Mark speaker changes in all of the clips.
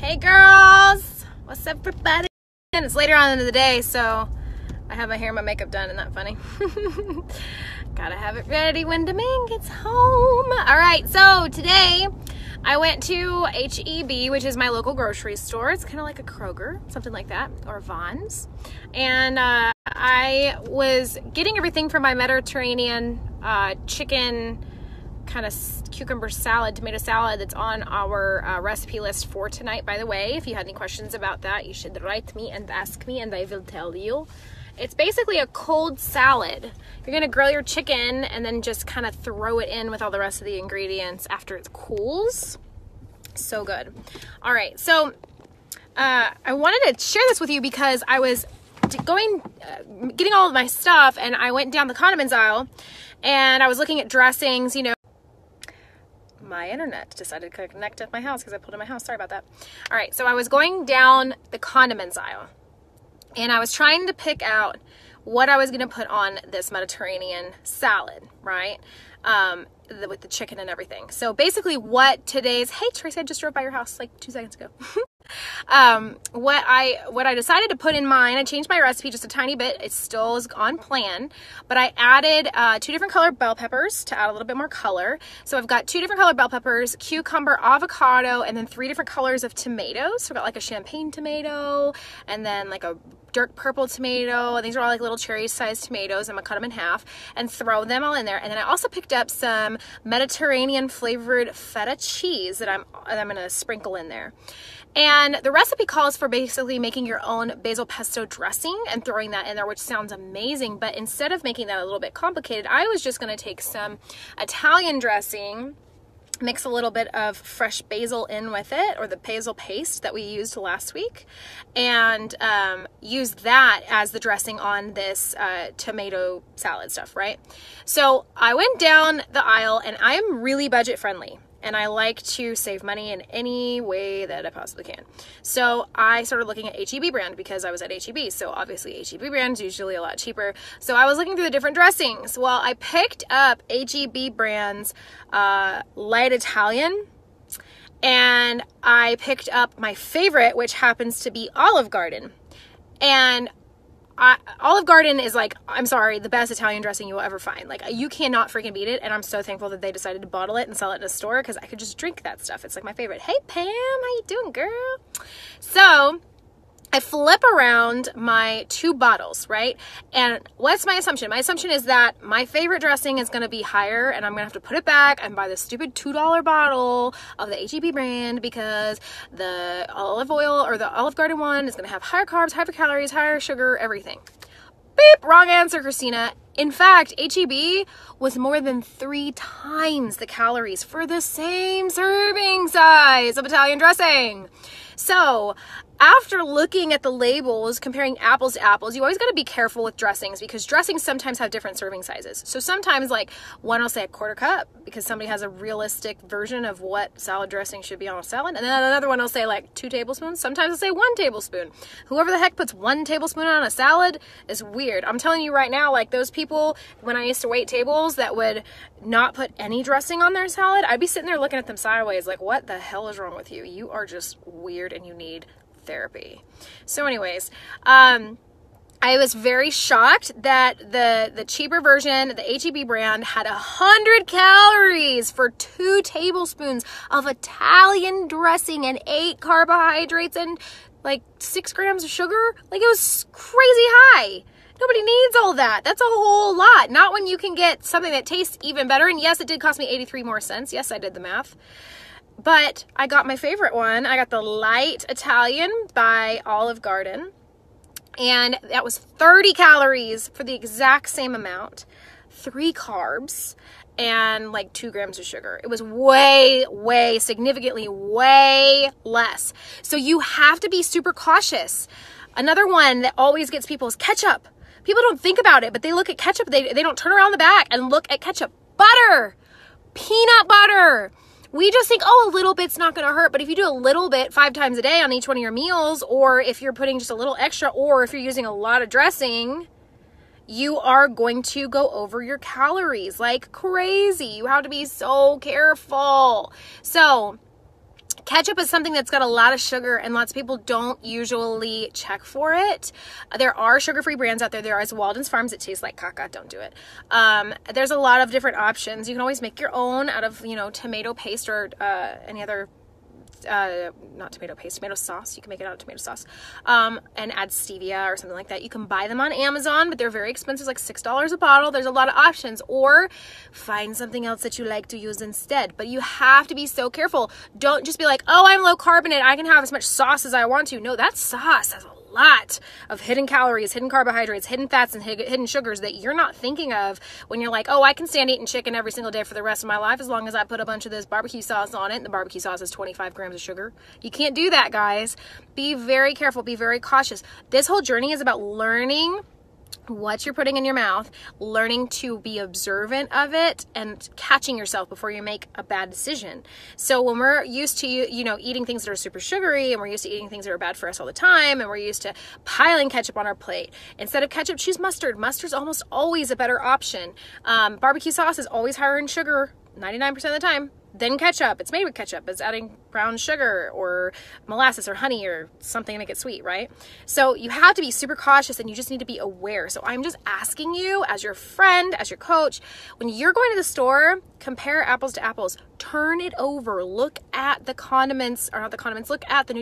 Speaker 1: Hey girls, what's up everybody? And it's later on in the day, so I have my hair and my makeup done. Isn't that funny? Gotta have it ready when Domingue gets home. All right, so today I went to HEB, which is my local grocery store. It's kind of like a Kroger, something like that, or Vons. And I was getting everything for my Mediterranean chicken kind of cucumber salad, tomato salad that's on our recipe list for tonight, by the way. If you had any questions about that, you should write me and ask me and I will tell you. It's basically a cold salad. You're gonna grill your chicken and then just kind of throw it in with all the rest of the ingredients after it cools. So good. All right, so I wanted to share this with you because I was getting all of my stuff and I went down the condiments aisle and I was looking at dressings, you know. My internet decided to connect to my house because I pulled in my house. Sorry about that. All right, so I was going down the condiments aisle and I was trying to pick out what I was going to put on this Mediterranean salad, right? With the chicken and everything. So basically what today's, hey Tracy, I just drove by your house like 2 seconds ago. What I decided to put in mine, I changed my recipe just a tiny bit. It still is on plan, but I added 2 different color bell peppers to add a little bit more color. So I've got 2 different color bell peppers, cucumber, avocado, and then 3 different colors of tomatoes. So I've got like a champagne tomato and then like a dark purple tomato, and these are all like little cherry sized tomatoes. I'm gonna cut them in half and throw them all in there. And then I also picked up some Mediterranean flavored feta cheese that I'm gonna sprinkle in there. And the recipe calls for basically making your own basil pesto dressing and throwing that in there, which sounds amazing. But instead of making that a little bit complicated, I was just gonna take some Italian dressing, mix a little bit of fresh basil in with it, or the basil paste that we used last week, and use that as the dressing on this tomato salad stuff, right? So I went down the aisle, and I'm really budget friendly, and I like to save money in any way that I possibly can. So I started looking at HEB brand because I was at HEB. So obviously HEB brand is usually a lot cheaper. So I was looking through the different dressings. Well, I picked up HEB brand's light Italian, and I picked up my favorite, which happens to be Olive Garden. And Olive Garden is like, I'm sorry, the best Italian dressing you will ever find. Like, you cannot freaking beat it. And I'm so thankful that they decided to bottle it and sell it in a store because I could just drink that stuff. It's like my favorite. Hey Pam, how you doing, girl? So I flip around my 2 bottles, right? And what's my assumption? My assumption is that my favorite dressing is going to be higher, and I'm going to have to put it back and buy the stupid $2 bottle of the HEB brand because the olive oil or the Olive Garden one is going to have higher carbs, higher calories, higher sugar, everything. Beep! Wrong answer, Christina. In fact, HEB was more than 3 times the calories for the same serving size of Italian dressing. So after looking at the labels, comparing apples to apples, you always got to be careful with dressings because dressings sometimes have different serving sizes. So sometimes like one will say a 1/4 cup because somebody has a realistic version of what salad dressing should be on a salad. And then another one will say like 2 tablespoons. Sometimes it'll say 1 tablespoon. Whoever the heck puts 1 tablespoon on a salad is weird. I'm telling you right now, like those people, when I used to wait tables that would not put any dressing on their salad, I'd be sitting there looking at them sideways like, what the hell is wrong with you? You are just weird and you need therapy. So anyways, I was very shocked that the cheaper version, the HEB brand, had 100 calories for 2 tablespoons of Italian dressing and 8 carbohydrates and like 6 grams of sugar. Like, it was crazy high. Nobody needs all that. That's a whole lot. Not when you can get something that tastes even better. And yes, it did cost me 83 more cents. Yes, I did the math. But I got my favorite one. I got the light Italian by Olive Garden. And that was 30 calories for the exact same amount, 3 carbs, and like 2 grams of sugar. It was way, significantly way less. So you have to be super cautious. Another one that always gets people is ketchup. People don't think about it, but they look at ketchup. They don't turn around the back and look at ketchup. Butter, peanut butter. We just think, oh, a little bit's not going to hurt. But if you do a little bit 5 times a day on each one of your meals, or if you're putting just a little extra, or if you're using a lot of dressing, you are going to go over your calories like crazy. You have to be so careful. So Ketchup is something that's got a lot of sugar, and lots of people don't usually check for it. There are sugar-free brands out there. There is Walden's Farms that taste like caca. Don't do it. There's a lot of different options. You can always make your own out of, tomato paste or any other, not tomato paste, tomato sauce. You can make it out of tomato sauce, and add stevia or something like that. You can buy them on Amazon, but they're very expensive, like $6 a bottle. There's a lot of options, or find something else that you like to use instead. But you have to be so careful. Don't just be like, oh, I'm low carb and I can have as much sauce as I want to. No, that sauce has a lot of hidden calories, hidden carbohydrates, hidden fats, and hidden sugars that you're not thinking of when you're like, oh, I can stand eating chicken every single day for the rest of my life as long as I put a bunch of this barbecue sauce on it, and the barbecue sauce is 25 grams of sugar. You can't do that, guys. Be very careful. Be very cautious. This whole journey is about learning what you're putting in your mouth, learning to be observant of it, and catching yourself before you make a bad decision. So when we're used to, eating things that are super sugary, and we're used to eating things that are bad for us all the time, and we're used to piling ketchup on our plate, instead of ketchup, choose mustard. Mustard's almost always a better option. Barbecue sauce is always higher in sugar, 99% of the time, than ketchup. It's made with ketchup. It's adding brown sugar or molasses or honey or something to make it sweet, right? So you have to be super cautious, and you just need to be aware. So I'm just asking you, as your friend, as your coach, when you're going to the store, compare apples to apples. Turn it over. Look at the condiments, or not the condiments, look at the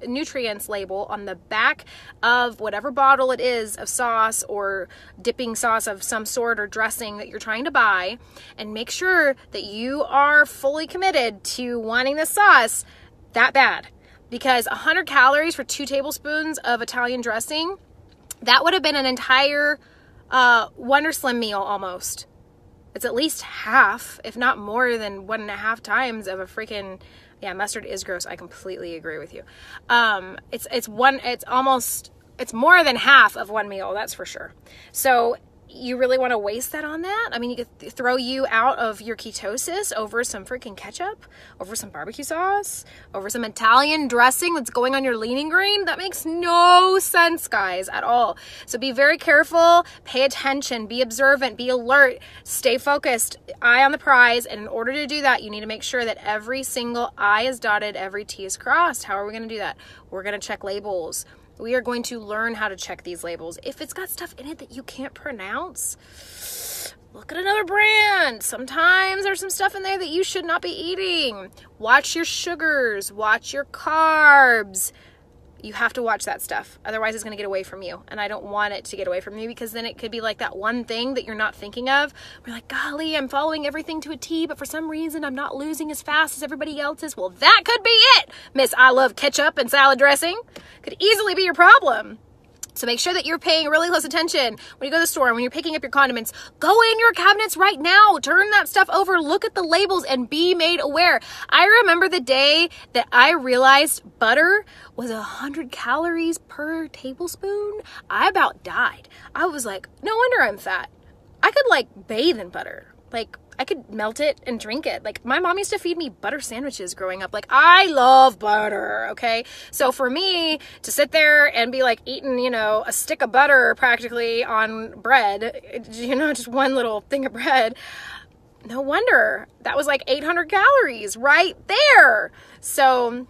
Speaker 1: nutrients label on the back of whatever bottle it is of sauce or dipping sauce of some sort or dressing that you're trying to buy, and make sure that you are fully committed to wanting the sauce that bad. Because 100 calories for 2 tablespoons of Italian dressing, that would have been an entire Wonder Slim meal almost. It's at least half, if not more than 1.5 times of a freaking, mustard is gross. I completely agree with you. It's more than half of one meal, that's for sure. So you really want to waste that on that? I mean, you could throw you out of your ketosis over some freaking ketchup, over some barbecue sauce, over some Italian dressing that's going on your leaning grain. That makes no sense, guys, at all. So be very careful, pay attention, be observant, be alert, stay focused, eye on the prize. And in order to do that, you need to make sure that every single I is dotted, every T is crossed. How are we going to do that? We're going to check labels. We are going to learn how to check these labels. If it's got stuff in it that you can't pronounce, look at another brand. Sometimes there's some stuff in there that you should not be eating. Watch your sugars, watch your carbs. You have to watch that stuff. Otherwise, it's going to get away from you. And I don't want it to get away from you, because then it could be like that one thing that you're not thinking of. We're like, golly, I'm following everything to a T, but for some reason, I'm not losing as fast as everybody else is. Well, that could be it, Miss I love ketchup and salad dressing. Could easily be your problem. So make sure that you're paying really close attention when you go to the store and when you're picking up your condiments. Go in your cabinets right now. Turn that stuff over. Look at the labels and be made aware. I remember the day that I realized butter was 100 calories per tablespoon. I about died. I was like, no wonder I'm fat. I could bathe in butter. I could melt it and drink it. My mom used to feed me butter sandwiches growing up. I love butter, okay? So for me to sit there and be eating, a stick of butter practically on bread, just one little thing of bread, no wonder. That was 800 calories right there. So,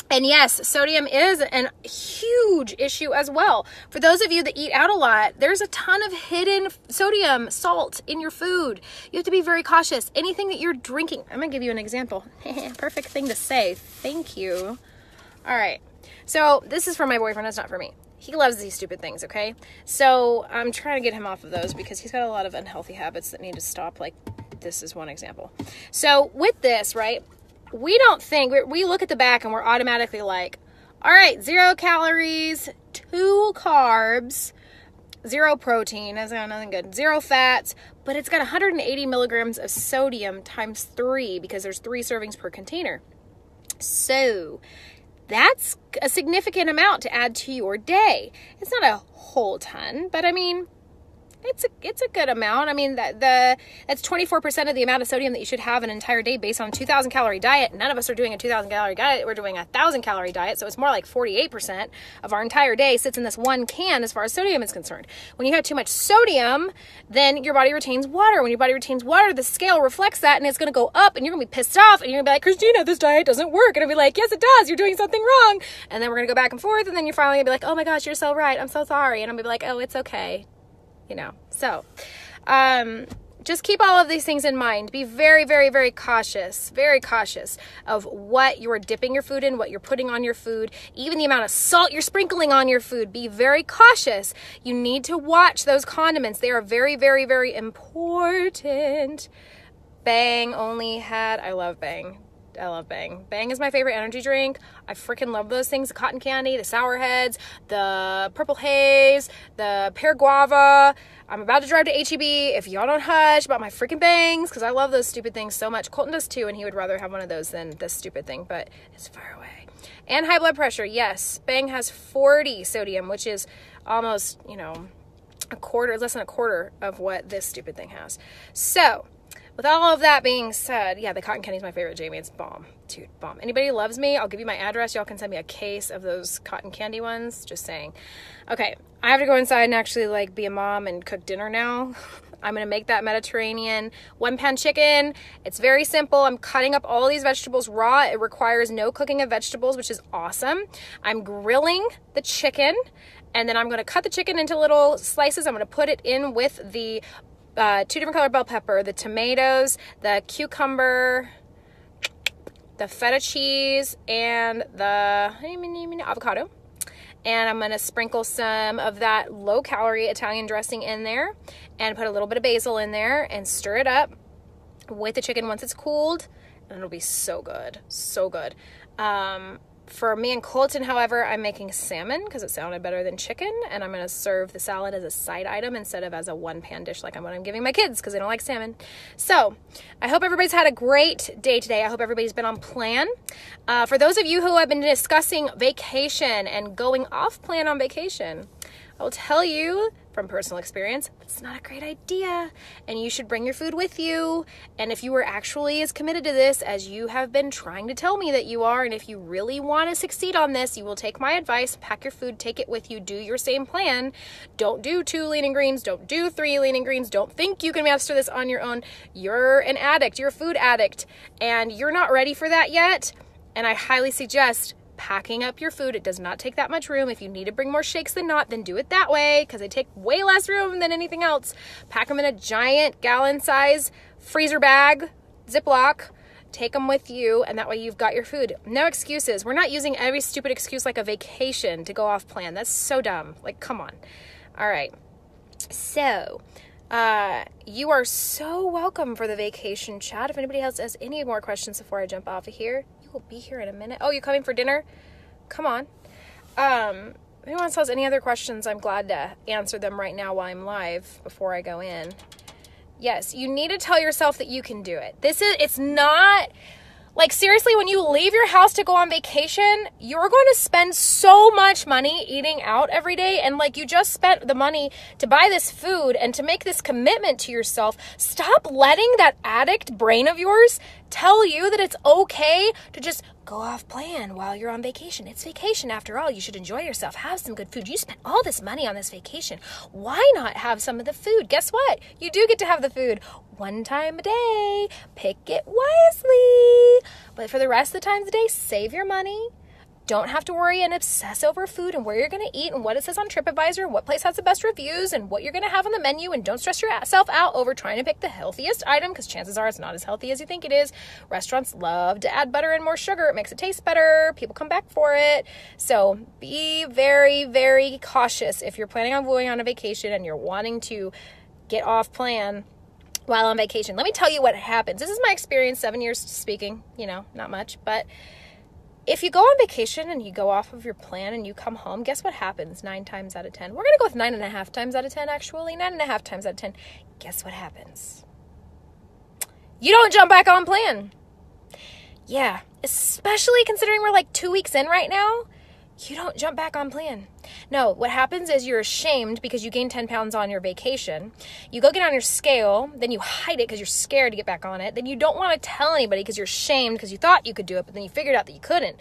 Speaker 1: and yes, sodium is a huge issue as well. For those of you that eat out a lot, there's a ton of hidden sodium, salt in your food. You have to be very cautious. Anything that you're drinking, I'm gonna give you an example. Perfect thing to say, thank you. All right, so this is for my boyfriend, that's not for me. He loves these stupid things, okay? So I'm trying to get him off of those because he's got a lot of unhealthy habits that need to stop. This is one example. So with this, right? We don't think, we look at the back and we're automatically all right, 0 calories, 2 carbs, 0 protein, that's nothing good, 0 fats, but it's got 180 milligrams of sodium times 3 because there's 3 servings per container. So that's a significant amount to add to your day. It's not a whole ton, but I mean, it's a good amount. I mean, that's 24% of the amount of sodium that you should have an entire day based on a 2,000 calorie diet. None of us are doing a 2,000 calorie diet. We're doing a 1,000 calorie diet. So it's more like 48% of our entire day sits in this one can as far as sodium is concerned. When you have too much sodium, then your body retains water. When your body retains water, the scale reflects that and it's going to go up and you're going to be pissed off and you're going to be like, Christina, this diet doesn't work. And I'll be like, yes, it does. You're doing something wrong. And then we're going to go back and forth. And then you're finally going to be like, oh my gosh, you're so right. I'm so sorry. And I'm going to be like, oh, it's okay. So, just keep all of these things in mind. Be very, very, very cautious of what you're dipping your food in, what you're putting on your food, even the amount of salt you're sprinkling on your food. Be very cautious. You need to watch those condiments. They are very, very, very important. Bang only had, I love Bang. Bang is my favorite energy drink. I freaking love those things. The cotton candy, the sour heads, the purple haze, the pear guava. I'm about to drive to H-E-B. If y'all don't hush about my freaking Bangs, because I love those stupid things so much. Colton does too, and he would rather have one of those than this stupid thing, but it's far away. And high blood pressure, yes. Bang has 40 sodium, which is almost, less than a quarter of what this stupid thing has. So, with all of that being said, yeah, the cotton candy is my favorite, Jamie. It's bomb. Dude, bomb. Anybody who loves me, I'll give you my address. Y'all can send me a case of those cotton candy ones. Just saying. Okay, I have to go inside and actually, be a mom and cook dinner now. I'm going to make that Mediterranean one-pan chicken. It's very simple. I'm cutting up all these vegetables raw. It requires no cooking of vegetables, which is awesome. I'm grilling the chicken, and then I'm going to cut the chicken into little slices. I'm going to put it in with the 2 different color bell pepper, the tomatoes, the cucumber, the feta cheese, and the avocado. And I'm going to sprinkle some of that low-calorie Italian dressing in there and put a little bit of basil in there and stir it up with the chicken once it's cooled. And it'll be so good. So good. For me and Colton, however, I'm making salmon because it sounded better than chicken, and I'm going to serve the salad as a side item instead of as a one-pan dish like I'm giving my kids because they don't like salmon. So, I hope everybody's had a great day today. I hope everybody's been on plan. For those of you who have been discussing vacation and going off plan on vacation, I will tell you from personal experience, it's not a great idea, and you should bring your food with you. And if you were actually as committed to this as you have been trying to tell me that you are, and if you really want to succeed on this, you will take my advice, pack your food, take it with you, do your same plan. Don't do 2 lean and greens, don't do 3 lean and greens, don't think you can master this on your own. You're an addict, you're a food addict, and you're not ready for that yet. And I highly suggest packing up your food. It does not take that much room. If you need to bring more shakes than not, then do it that way because they take way less room than anything else. Pack them in a giant gallon size freezer bag, Ziploc. Take them with you, and that way you've got your food. No excuses. We're not using every stupid excuse like a vacation to go off plan. That's so dumb. Come on. All right. So, you are so welcome for the vacation chat. If anybody else has any more questions before I jump off of here, you will be here in a minute. Oh, you coming for dinner? Come on. If anyone else has any other questions, I'm glad to answer them right now while I'm live before I go in. Yes, you need to tell yourself that you can do it. It's not, seriously, when you leave your house to go on vacation, you're going to spend so much money eating out every day. And you just spent the money to buy this food and to make this commitment to yourself. Stop letting that addict brain of yours tell you that it's okay to just go off plan while you're on vacation. It's vacation after all. You should enjoy yourself. Have some good food. You spent all this money on this vacation. Why not have some of the food? Guess what? You do get to have the food 1 time a day. Pick it wisely. But for the rest of the times of the day, save your money. Don't have to worry and obsess over food and where you're going to eat and what it says on TripAdvisor, what place has the best reviews and what you're going to have on the menu. And don't stress yourself out over trying to pick the healthiest item because chances are it's not as healthy as you think it is. Restaurants love to add butter and more sugar. It makes it taste better. People come back for it. So be very, very cautious if you're planning on going on a vacation and you're wanting to get off plan while on vacation. Let me tell you what happens. This is my experience, 7 years speaking, not much, but if you go on vacation and you go off of your plan and you come home, guess what happens 9 times out of 10? We're going to go with 9.5 times out of 10, actually. 9.5 times out of 10. Guess what happens? You don't jump back on plan. Yeah, especially considering we're 2 weeks in right now. you don't jump back on plan. No, what happens is you're ashamed because you gained 10 pounds on your vacation. You go get on your scale, then you hide it because you're scared to get back on it. Then you don't want to tell anybody because you're ashamed because you thought you could do it, but then you figured out that you couldn't.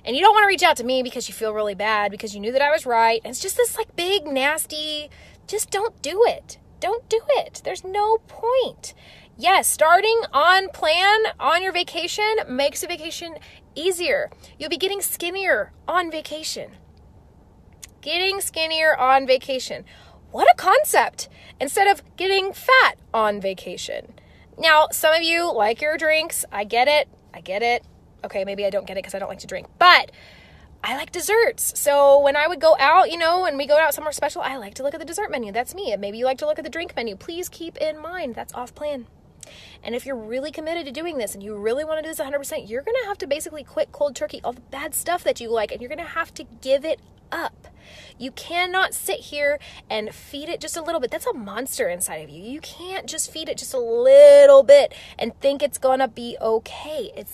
Speaker 1: And you don't want to reach out to me because you feel really bad because you knew that I was right. And it's just this like big, nasty, just don't do it. Don't do it. There's no point. Yes, starting on plan on your vacation makes a vacation easier. You'll be getting skinnier on vacation. Getting skinnier on vacation. What a concept! Instead of getting fat on vacation. Now, some of you like your drinks. I get it. Okay, maybe I don't get it because I don't like to drink. But I like desserts. So when I would go out, when we go out somewhere special, I like to look at the dessert menu. That's me. And maybe you like to look at the drink menu. Please keep in mind that's off plan. And if you're really committed to doing this and you really want to do this 100%, you're going to have to basically quit cold turkey, all the bad stuff that you like, and you're going to have to give it up. You cannot sit here and feed it just a little bit. That's a monster inside of you. You can't just feed it just a little bit and think it's going to be okay. It's